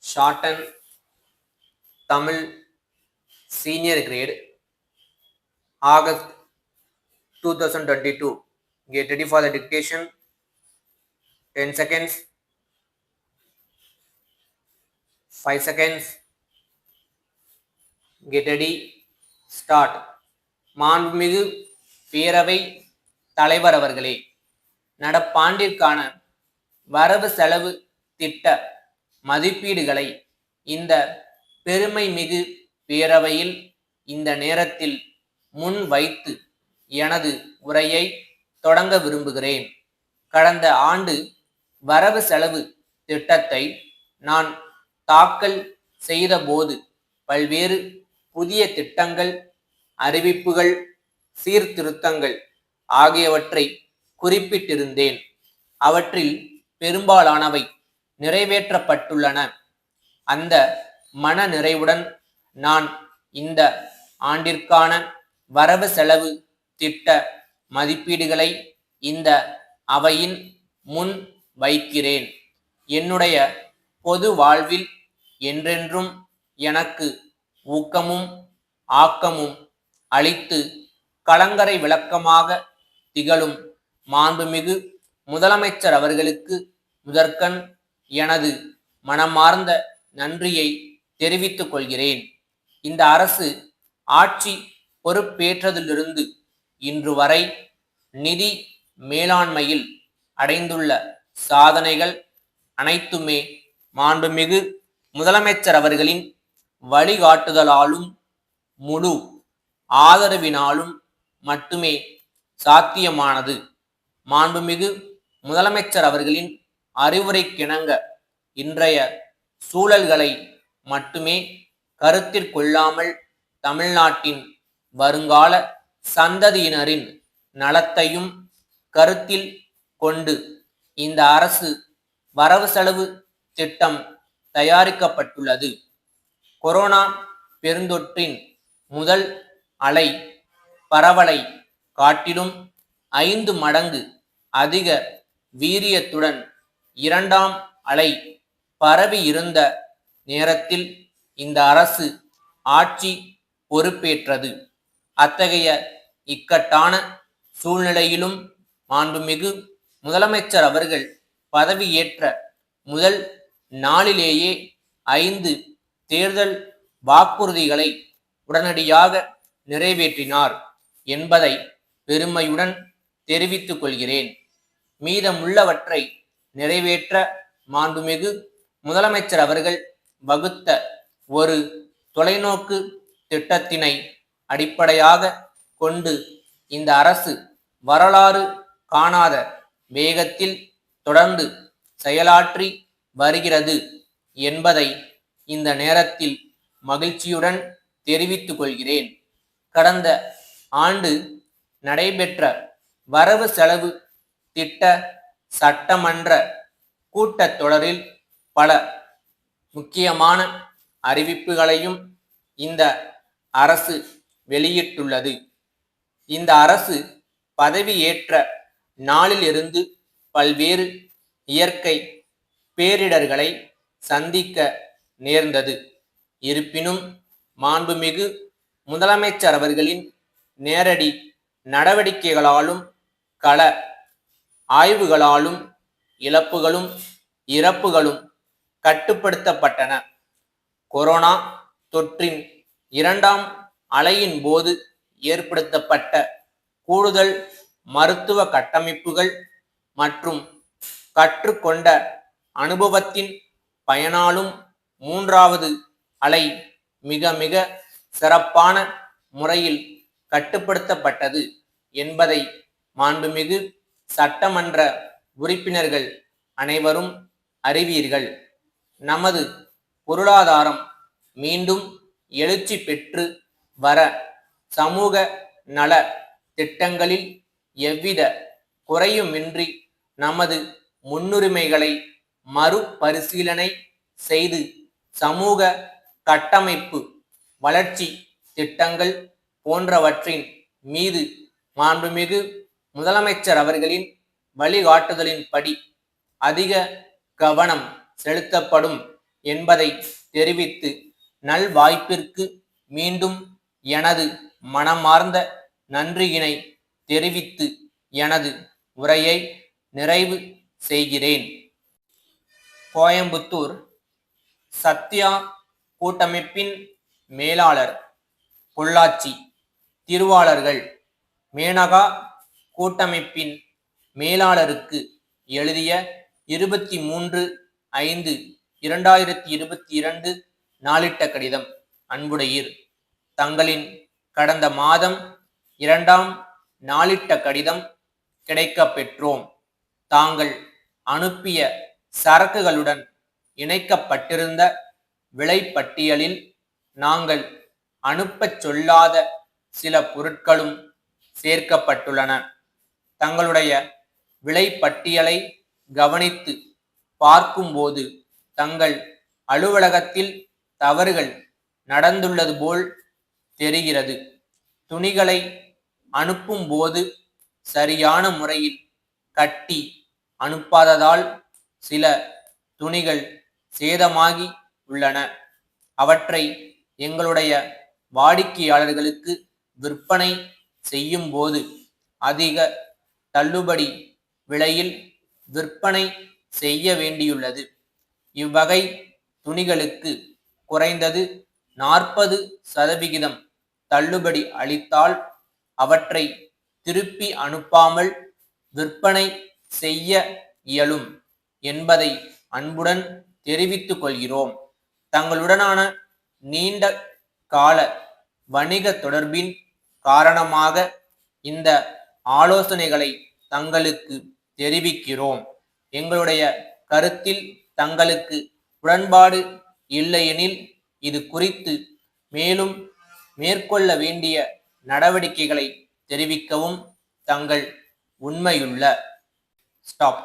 Shorten Tamil Senior Grade August 2022. Get ready for the dictation. 10 seconds, 5 seconds. Get ready. Start. மாண்புமிகு பேரவை தலைவர் அவர்களே, நடப்பாண்டிற்கான வரவு செலவு திட்ட மதிப்பீடுகளை இந்த பெருமை மிகு பேரவையில் இந்த நேரத்தில் முன் வைத்து எனது உரையை தொடங்க விரும்புகிறேன். கடந்த ஆண்டு வரவு செலவு திட்டத்தை நான் தாக்கல் செய்தபோது பல்வேறு புதிய திட்டங்கள், அறிவிப்புகள், சீர்திருத்தங்கள் ஆகியவற்றை குறிப்பிட்டிருந்தேன். அவற்றில் பெரும்பாலானவை நிறைவேற்றப்பட்டுள்ளன. அந்த மன நிறைவுடன் நான் இந்த ஆண்டிற்கான வரவு செலவு திட்ட மதிப்பீடுகளை இந்த அவையின் முன் வைக்கிறேன். என்னுடைய பொது வாழ்வில் என்றென்றும் எனக்கு ஊக்கமும் ஆக்கமும் அளித்து கலங்கரை விளக்கமாக திகழும் மாண்புமிகு முதலமைச்சர் அவர்களுக்கு முதற்கண் எனது மனமார்ந்த நன்றியை தெரிவித்துக் கொள்கிறேன். இந்த அரசு ஆட்சி பொறுப்பேற்றதிலிருந்து இன்று வரை நிதி மேலாண்மையில் அடைந்துள்ள சாதனைகள் அனைத்துமே மாண்புமிகு முதலமைச்சர் அவர்களின் வழிகாட்டுதலாலும் முழு ஆதரவினாலும் மட்டுமே சாத்தியமானது. மாண்புமிகு முதலமைச்சர் அவர்களின் அறிவுரைக்கிணங்க இன்றைய சூழல்களை மட்டுமே கருத்தில் கொள்ளாமல் தமிழ்நாட்டின் வருங்கால சந்ததியினரின் நலத்தையும் கருத்தில் கொண்டு இந்த அரசு வரவு செலவு திட்டம் தயாரிக்கப்பட்டுள்ளது. கொரோனா பெருந்தொற்றின் முதல் அலை பரவலை காட்டிலும் 5 மடங்கு அதிக வீரியத்துடன் இரண்டாம் அலை பரவி இருந்த நேரத்தில் இந்த அரசு ஆட்சி பொறுப்பேற்றது. அத்தகைய இக்கட்டான சூழ்நிலையிலும் மாண்புமிகு முதலமைச்சர் அவர்கள் பதவியேற்ற முதல் நாளிலேயே 5 தேர்தல் வாக்குறுதிகளை உடனடியாக நிறைவேற்றினார் என்பதை பெருமையுடன் தெரிவித்துக் கொள்கிறேன். மீதமுள்ளவற்றை நிறைவேற்ற மாண்புமிகு முதலமைச்சர் அவர்கள் வகுத்த ஒரு தொலைநோக்கு திட்டத்தினை அடிப்படையாக கொண்டு இந்த அரசு வரலாறு காணாத வேகத்தில் தொடர்ந்து செயலாற்றி வருகிறது என்பதை இந்த நேரத்தில் மகிழ்ச்சியுடன் தெரிவித்துக் கொள்கிறேன். கடந்த ஆண்டு நடைபெற்ற வரவு செலவு திட்ட சட்டமன்ற கூட்டத்தொடரில் பல முக்கியமான அறிவிப்புகளையும் இந்த அரசு வெளியிட்டுள்ளது. இந்த அரசு பதவியேற்ற நாளிலிருந்து பல்வேறு இயற்கை பேரிடர்களை சந்திக்க நேர்ந்தது. இருப்பினும் மாண்புமிகு முதலமைச்சர் அவர்களின் நேரடி நடவடிக்கைகளாலும் கள ஆய்வுகளாலும் இழப்புகளும் இறப்புகளும் கட்டுப்படுத்தப்பட்டன. கொரோனா தொற்றின் 2ஆம் அலையின் போது ஏற்படுத்தப்பட்ட கூடுதல் மருத்துவ கட்டமைப்புகள் மற்றும் கற்றுக்கொண்ட அனுபவத்தின் பயனாலும் 3வது அலை மிக மிக சிறப்பான முறையில் கட்டுப்படுத்தப்பட்டது என்பதை மாண்புமிகு சட்டமன்ற உறுப்பினர்கள் அனைவரும் அறிவீர்கள். நமது பொருளாதாரம் மீண்டும் எழுச்சி பெற்று வர சமூக நல திட்டங்களில் எவ்வித குறையுமின்றி நமது முன்னுரிமைகளை மறுபரிசீலனை செய்து சமூக கட்டமைப்பு வளர்ச்சி திட்டங்கள் போன்றவற்றின் மீது மாண்புமிகு முதலமைச்சர் அவர்களின் வழிகாட்டுதலின்படி அதிக கவனம் செலுத்தப்படும் என்பதை தெரிவித்து நல்வாய்ப்பிற்கு மீண்டும் எனது மனமார்ந்த நன்றியினை தெரிவித்து எனது உரையை நிறைவு செய்கிறேன். கோயம்புத்தூர் சத்யா கூட்டமைப்பின் மேலாளர் பொள்ளாச்சி திருவாளர்கள் மேனகா கூட்டமைப்பின் மேலாளருக்கு எழுதிய 23/5/2022 நாளிட்ட கடிதம். அன்புடையீர், தங்களின் கடந்த மாதம் 2ஆம் நாளிட்ட கடிதம் கிடைக்கப் பெற்றோம். தாங்கள் அனுப்பிய சரக்குகளுடன் இணைக்கப்பட்டிருந்த விலைப்பட்டியலில் நாங்கள் அனுப்பச் சொல்லாத சில பொருட்களும் சேர்க்கப்பட்டுள்ளன. தங்களுடைய விலைப்பட்டியலை கவனித்து பார்க்கும்போது தங்கள் அலுவலகத்தில் தவறுகள் நடந்துள்ளது போல் தெரிகிறது. துணிகளை அனுப்பும்போது சரியான முறையில் கட்டி அனுப்பாததால் சில துணிகள் சேதமாகி உள்ளன. அவற்றை எங்களுடைய வாடிக்கையாளர்களுக்கு விற்பனை செய்யும் போது அதிக தள்ளுபடி விலையில் விற்பனை செய்ய வேண்டியுள்ளது. இவ்வகை துணிகளுக்கு குறைந்தது 40% தள்ளுபடி அளித்தால் அவற்றை திருப்பி அனுப்பாமல் விற்பனை செய்ய இயலும் என்பதை அன்புடன் தெரிவித்துக் கொள்கிறோம். தங்களுடனான நீண்ட கால வணிக தொடர்பின் காரணமாக இந்த ஆலோசனைகளை தங்களுக்கு தெரிவிக்கிறோம். எங்களுடைய கருத்தில் தங்களுக்கு உடன்பாடு இல்லையெனில் இது குறித்து மேலும் மேற்கொள்ள வேண்டிய நடவடிக்கைகளை தெரிவிக்கவும். தங்கள் உண்மையுள்ள ஸ்டாப்.